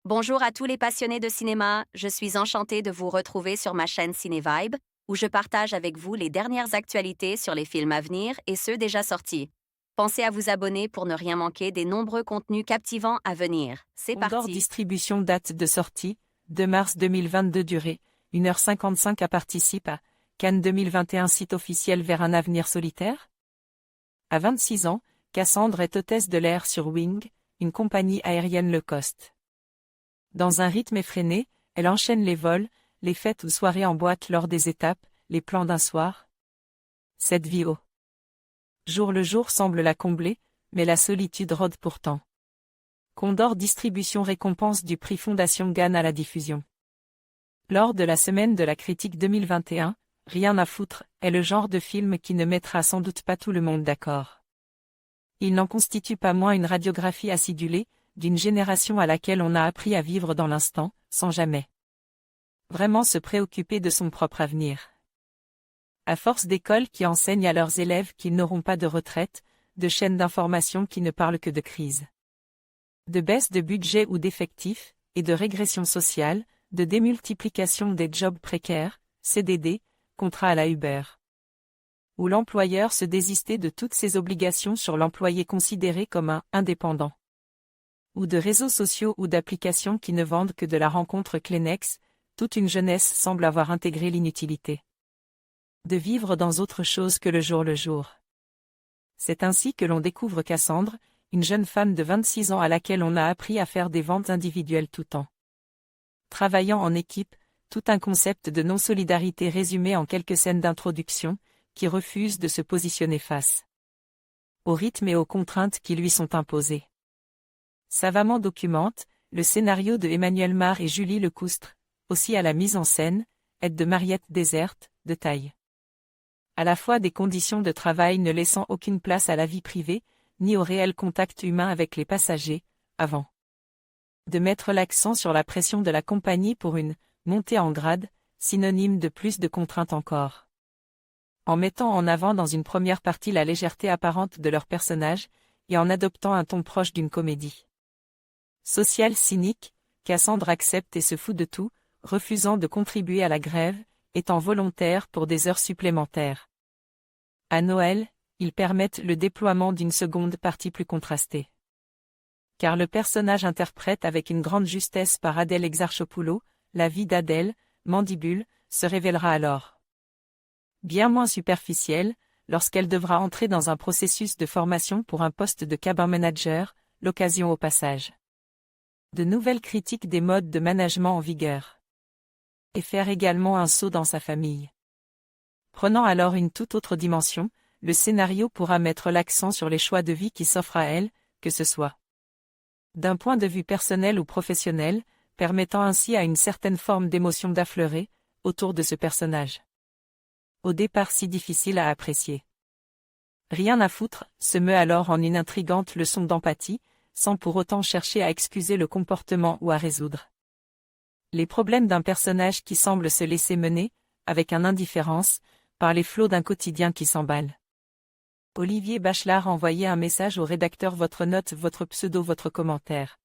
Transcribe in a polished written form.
Bonjour à tous les passionnés de cinéma, je suis enchantée de vous retrouver sur ma chaîne CinéVibe, où je partage avec vous les dernières actualités sur les films à venir et ceux déjà sortis. Pensez à vous abonner pour ne rien manquer des nombreux contenus captivants à venir. C'est Condor parti! Distribution date de sortie, 2 mars 2022 durée, 1h55 à participe à Cannes 2021 site officiel vers un avenir solitaire. À 26 ans, Cassandre est hôtesse de l'air sur Wing, une compagnie aérienne low cost. Dans un rythme effréné, elle enchaîne les vols, les fêtes ou soirées en boîte lors des étapes, les plans d'un soir. Cette vie au jour le jour semble la combler, mais la solitude rôde pourtant. Condor Distribution récompense du prix Fondation Cannes à la diffusion. Lors de la semaine de la critique 2021, Rien à foutre est le genre de film qui ne mettra sans doute pas tout le monde d'accord. Il n'en constitue pas moins une radiographie acidulée, d'une génération à laquelle on a appris à vivre dans l'instant, sans jamais vraiment se préoccuper de son propre avenir. À force d'écoles qui enseignent à leurs élèves qu'ils n'auront pas de retraite, de chaînes d'information qui ne parlent que de crise, de baisse de budget ou d'effectifs, et de régression sociale, de démultiplication des jobs précaires, CDD, contrats à la Uber, où l'employeur se désistait de toutes ses obligations sur l'employé considéré comme un indépendant, ou de réseaux sociaux ou d'applications qui ne vendent que de la rencontre Kleenex, toute une jeunesse semble avoir intégré l'inutilité de vivre dans autre chose que le jour. C'est ainsi que l'on découvre Cassandre, une jeune femme de 26 ans à laquelle on a appris à faire des ventes individuelles tout en travaillant en équipe, tout un concept de non-solidarité résumé en quelques scènes d'introduction, qui refuse de se positionner face au rythme et aux contraintes qui lui sont imposées. Savamment documente, le scénario de Emmanuel Mar et Julie Lecoustre, aussi à la mise en scène, aide de Mariette Déserte, de taille. À la fois des conditions de travail ne laissant aucune place à la vie privée, ni au réel contact humain avec les passagers, avant de mettre l'accent sur la pression de la compagnie pour une montée en grade, synonyme de plus de contraintes encore. En mettant en avant dans une première partie la légèreté apparente de leurs personnages, et en adoptant un ton proche d'une comédie sociale cynique, Cassandre accepte et se fout de tout, refusant de contribuer à la grève, étant volontaire pour des heures supplémentaires. À Noël, ils permettent le déploiement d'une seconde partie plus contrastée. Car le personnage interprète avec une grande justesse par Adèle Exarchopoulos, la vie d'Adèle, Mandibule, se révélera alors bien moins superficielle, lorsqu'elle devra entrer dans un processus de formation pour un poste de cabin manager, l'occasion au passage de nouvelles critiques des modes de management en vigueur. Et faire également un saut dans sa famille. Prenant alors une toute autre dimension, le scénario pourra mettre l'accent sur les choix de vie qui s'offrent à elle, que ce soit d'un point de vue personnel ou professionnel, permettant ainsi à une certaine forme d'émotion d'affleurer, autour de ce personnage. Au départ si difficile à apprécier. Rien à foutre, se meut alors en une intrigante leçon d'empathie, sans pour autant chercher à excuser le comportement ou à résoudre les problèmes d'un personnage qui semble se laisser mener, avec un indifférence, par les flots d'un quotidien qui s'emballe. Olivier Bachelard envoyez un message au rédacteur votre note, votre pseudo, votre commentaire.